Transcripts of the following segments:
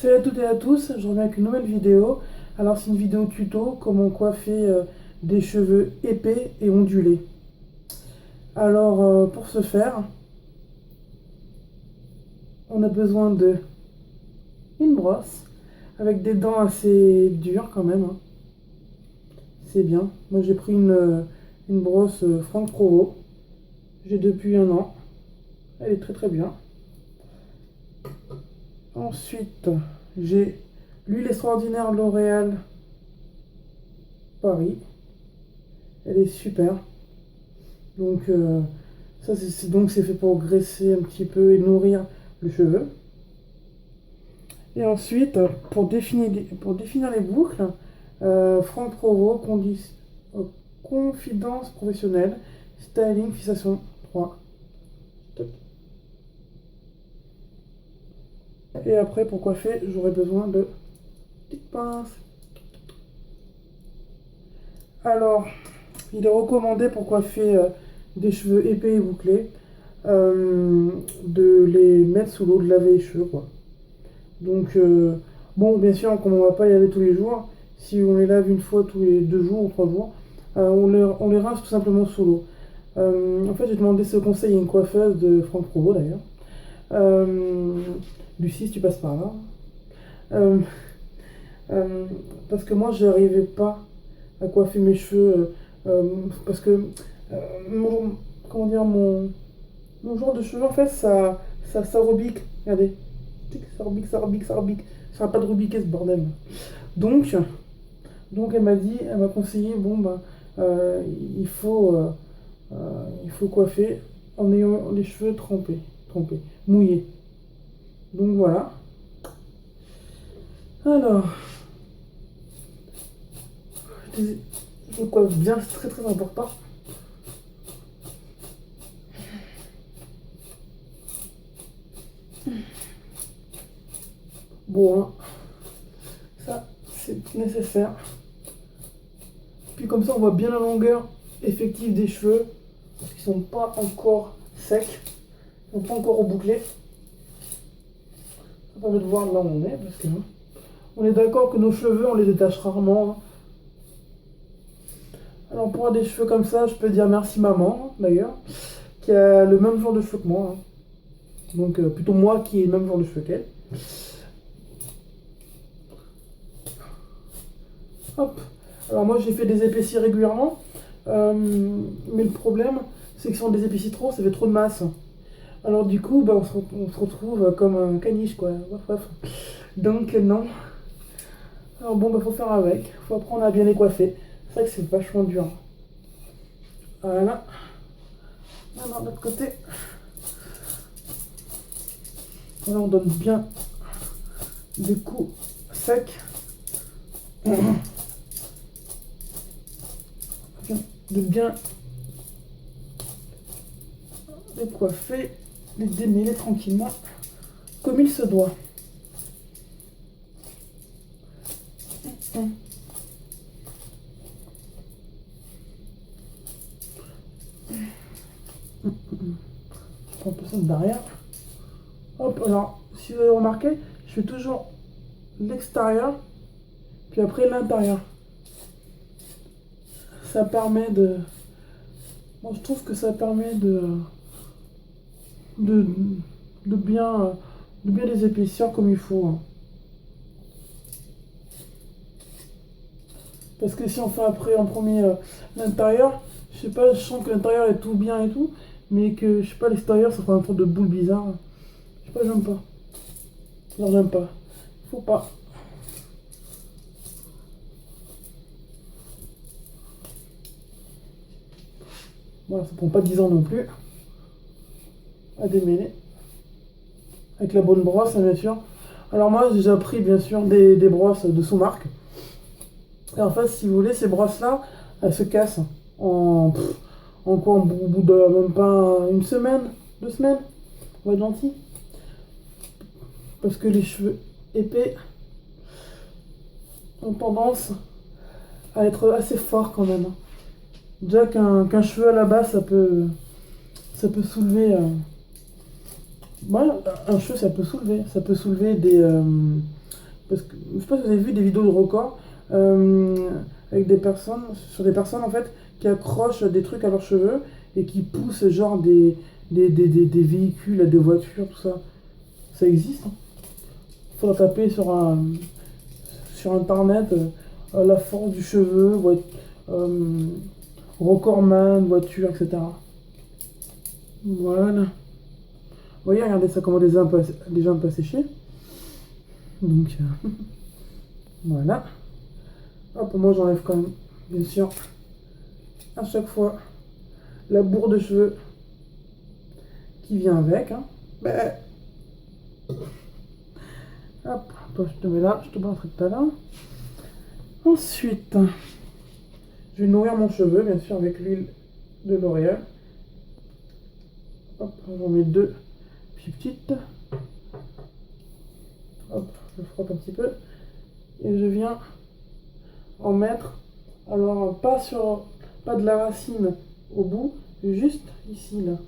Salut à toutes et à tous, je reviens avec une nouvelle vidéo. Alors c'est une vidéo tuto, comment coiffer des cheveux épais et ondulés. Alors pour ce faire, on a besoin de une brosse avec des dents assez dures quand même, hein. C'est bien. Moi j'ai pris une brosse Franck Provo. J'ai depuis un an. Elle est très très bien. Ensuite, j'ai l'huile extraordinaire L'Oréal Paris. Elle est super. Donc ça c'est fait pour graisser un petit peu et nourrir le cheveu. Et ensuite, pour définir les boucles, Franck Provo, Confidence professionnelle, styling, fixation 3. Top. Et après, pour coiffer, j'aurai besoin de petites pinces. Alors, il est recommandé pour coiffer des cheveux épais et bouclés de les mettre sous l'eau, de laver les cheveux, quoi. Donc, bon, bien sûr, comme on va pas y aller tous les jours, si on les lave une fois tous les 2 jours ou 3 jours, on les rince tout simplement sous l'eau. En fait, j'ai demandé ce conseil à une coiffeuse de Franck Provo d'ailleurs. Lucie, si tu passes par là. Euh, parce que moi, je n'arrivais pas à coiffer mes cheveux. Parce que mon, comment dire, mon genre de cheveux, en fait, ça rebique. Regardez. Ça rebique, ça rebique, ça rebique. Ça va pas de rebiquer ce bordel. Donc, donc elle m'a conseillé, bon, ben, euh, il faut, euh, il faut coiffer en ayant les cheveux trempés, mouillés. Donc voilà. Alors, je coiffe bien, c'est très très important. Bon, hein, ça c'est nécessaire. Puis comme ça, on voit bien la longueur effective des cheveux, parce qu'ils sont pas encore secs, ils sont pas encore rebouclés. Ça permet de voir là où on est, parce que hein, on est d'accord que nos cheveux, on les détache rarement, hein. Alors pour avoir des cheveux comme ça, je peux dire merci maman, d'ailleurs, qui a le même genre de cheveux que moi, hein. Donc plutôt moi qui ai le même genre de cheveux qu'elle. Hop. Alors moi j'ai fait des épaissis régulièrement, mais le problème c'est que si on les épaissit trop, ça fait trop de masse. Alors du coup, bah, on se retrouve comme un caniche quoi. Waf, waf. Donc non. Alors bon, bah faut faire avec, faut apprendre à bien les coiffer. C'est vrai que c'est vachement dur. Voilà. Alors de l'autre côté, là on donne bien des coups secs. De bien les coiffer, les démêler tranquillement, comme il se doit. Je prends un peu ça de derrière. Hop, alors, si vous avez remarqué, je fais toujours l'extérieur, puis après l'intérieur. Ça permet de... Moi, je trouve que ça permet de, de bien, de bien les épaissir comme il faut, hein. Parce que si on fait après en premier l'intérieur, je sais pas, je sens que l'intérieur est tout bien et tout, mais que, je sais pas, l'extérieur, ça fait un truc de boule bizarre. Je sais pas, j'aime pas. Non, j'aime pas. Faut pas. Voilà, ça prend pas 10 ans non plus à démêler. Avec la bonne brosse, hein, bien sûr. Alors moi, j'ai déjà pris, bien sûr, des brosses de sous-marque. Et en fait, si vous voulez, ces brosses-là, elles se cassent en quoi, au bout de même pas une semaine, 2 semaines. On va être gentil. Parce que les cheveux épais ont tendance à être assez forts quand même, hein. Déjà qu'un cheveu à la base, ça peut soulever. Ouais, un cheveu, ça peut soulever. Ça peut soulever Parce que je sais pas si vous avez vu des vidéos de record euh, avec des personnes, sur des personnes en fait, qui accrochent des trucs à leurs cheveux et qui poussent genre des véhicules, des voitures, tout ça. Ça existe, hein. Faudra taper sur internet la force du cheveu, euh, recordman, voiture, etc. Voilà. Vous voyez, regardez ça comment déjà un peu séché. Donc voilà. Hop, moi j'enlève quand même, bien sûr, à chaque fois la bourre de cheveux qui vient avec. Hein. Ben, hop, toi je te mets là, je te montrerai tout à l'heure. Ensuite, je vais nourrir mon cheveu, bien sûr, avec l'huile de L'Oréal. Hop, j'en mets deux petites. Hop, je frotte un petit peu. Et je viens en mettre, alors pas de la racine au bout, juste ici, là,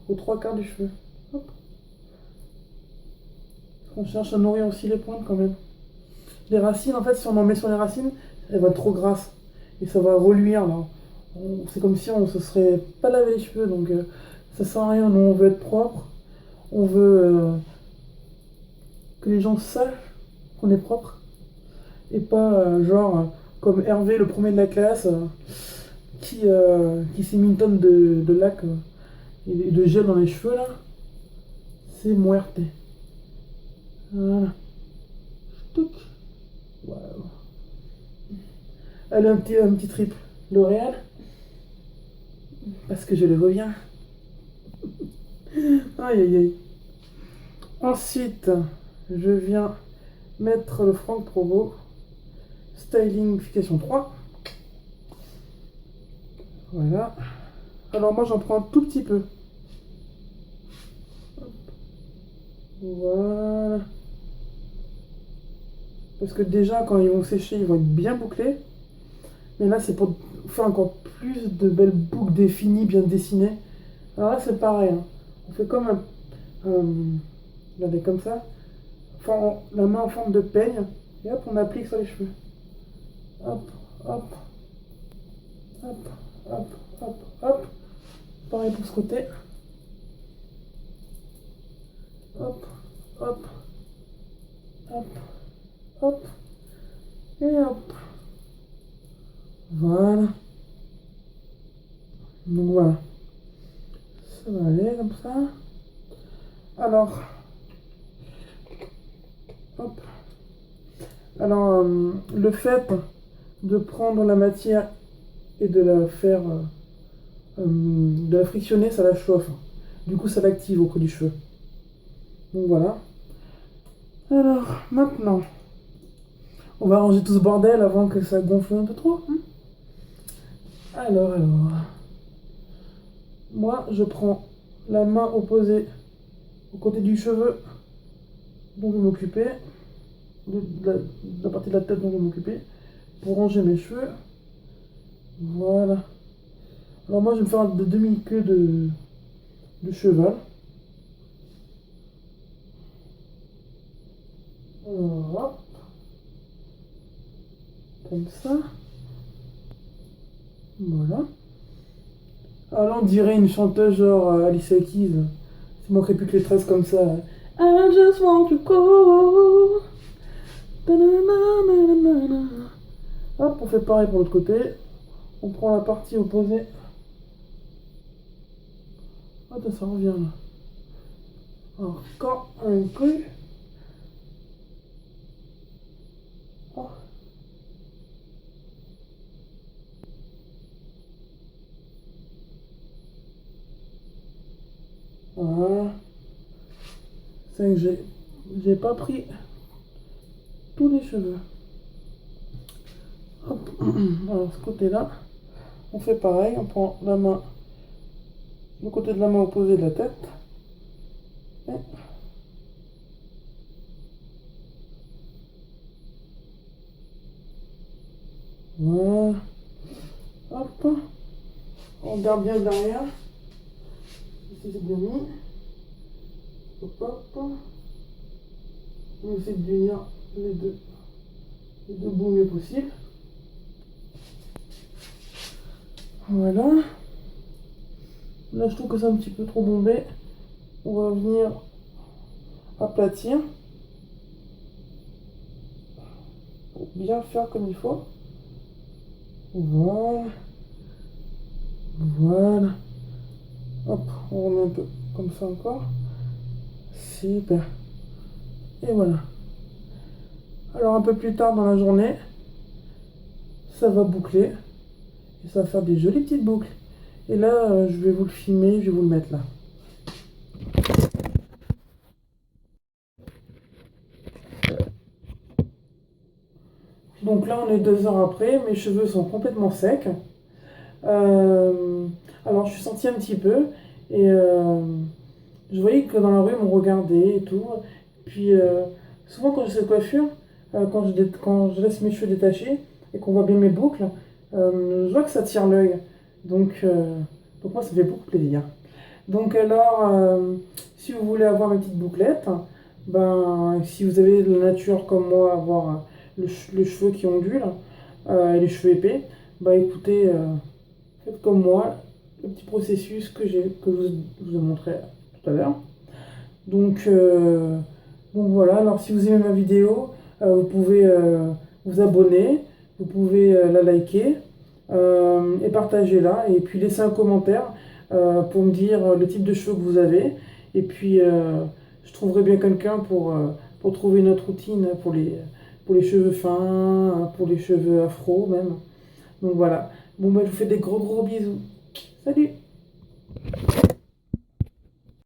aux trois quarts du cheveu. Hop. On cherche à nourrir aussi les pointes quand même. Les racines, en fait, si on en met sur les racines, elles vont être trop grasses. Et ça va reluire, là. C'est comme si on se serait pas lavé les cheveux, donc ça sert à rien. Nous, on veut être propre. On veut que les gens sachent qu'on est propre. Et pas comme Hervé, le premier de la classe, qui s'est mis une tonne de lac et de gel dans les cheveux, là. C'est muerte. Voilà. Touc. Waouh. Allez, un petit trip L'Oréal, parce que je le reviens. Aïe aïe aïe. Ensuite, je viens mettre le Franck Provo Stylingification 3. Voilà. Alors moi j'en prends un tout petit peu. Voilà. Parce que déjà quand ils vont sécher, ils vont être bien bouclés. Mais là c'est pour faire encore plus de belles boucles définies, bien dessinées. Alors là c'est pareil, hein. On fait comme regardez comme ça. Enfin, la main en forme de peigne. Et hop, on applique sur les cheveux. Hop, hop, hop, hop, hop, hop. Pareil pour ce côté. Hop, hop, hop, hop. Et hop. Voilà. Donc voilà. Ça va aller comme ça. Alors, hop. Alors, le fait de prendre la matière et de la faire, de la frictionner, ça la chauffe. Du coup, ça l'active au creux du cheveu. Donc voilà. Alors, maintenant, on va ranger tout ce bordel avant que ça gonfle un peu trop. Hein. Alors. Moi, je prends la main opposée au côté du cheveu dont je vais m'occuper, de la partie de la tête dont je vais m'occuper, pour ranger mes cheveux. Voilà. Alors moi, je vais me faire des demi-queues de cheval. Voilà. Comme ça. Voilà. Alors là, on dirait une chanteuse genre Alicia Keys. Il manquerait plus que les tresses comme ça. I just want to go. Ta-na-na-na-na-na. Hop, on fait pareil pour l'autre côté. On prend la partie opposée. Attends, ça revient là. Encore un coup. Oh. Voilà. C'est que j'ai pas pris tous les cheveux. Hop. Alors, ce côté-là, on fait pareil. On prend la main, le côté de la main opposé de la tête. Et voilà. Hop. On garde bien derrière. Ici, c'est bien mis. Hop, hop. On essaie de unir les deux. le beau mieux possible. Voilà. Là, je trouve que c'est un petit peu trop bombé. On va venir aplatir pour bien faire comme il faut. Voilà. Voilà. Hop, on remet un peu comme ça encore. Super. Et voilà. Alors un peu plus tard dans la journée, ça va boucler. Et ça va faire des jolies petites boucles. Et là, je vais vous le filmer, je vais vous le mettre là. Donc là, on est 2 heures après, mes cheveux sont complètement secs. Euh, alors, je suis sortie un petit peu et je voyais que dans la rue, on me regardait et tout. Puis, souvent, quand j'ai cette coiffure, quand je laisse mes cheveux détachés et qu'on voit bien mes boucles, je vois que ça tire l'œil. Donc, euh, donc, moi, ça fait beaucoup plaisir. Donc, alors, si vous voulez avoir mes petites bouclettes, ben, si vous avez de la nature comme moi, avoir le cheveu qui ondule et les cheveux épais, bah écoutez, faites comme moi, le petit processus que je vous ai montré tout à l'heure. Donc, donc voilà, alors si vous aimez ma vidéo, vous pouvez vous abonner, vous pouvez la liker et partager là, et puis laisser un commentaire pour me dire le type de cheveux que vous avez. Et puis je trouverai bien quelqu'un pour trouver une autre routine pour les cheveux fins, pour les cheveux afro même. Donc voilà. Bon, bah, je vous fais des gros gros bisous. Salut!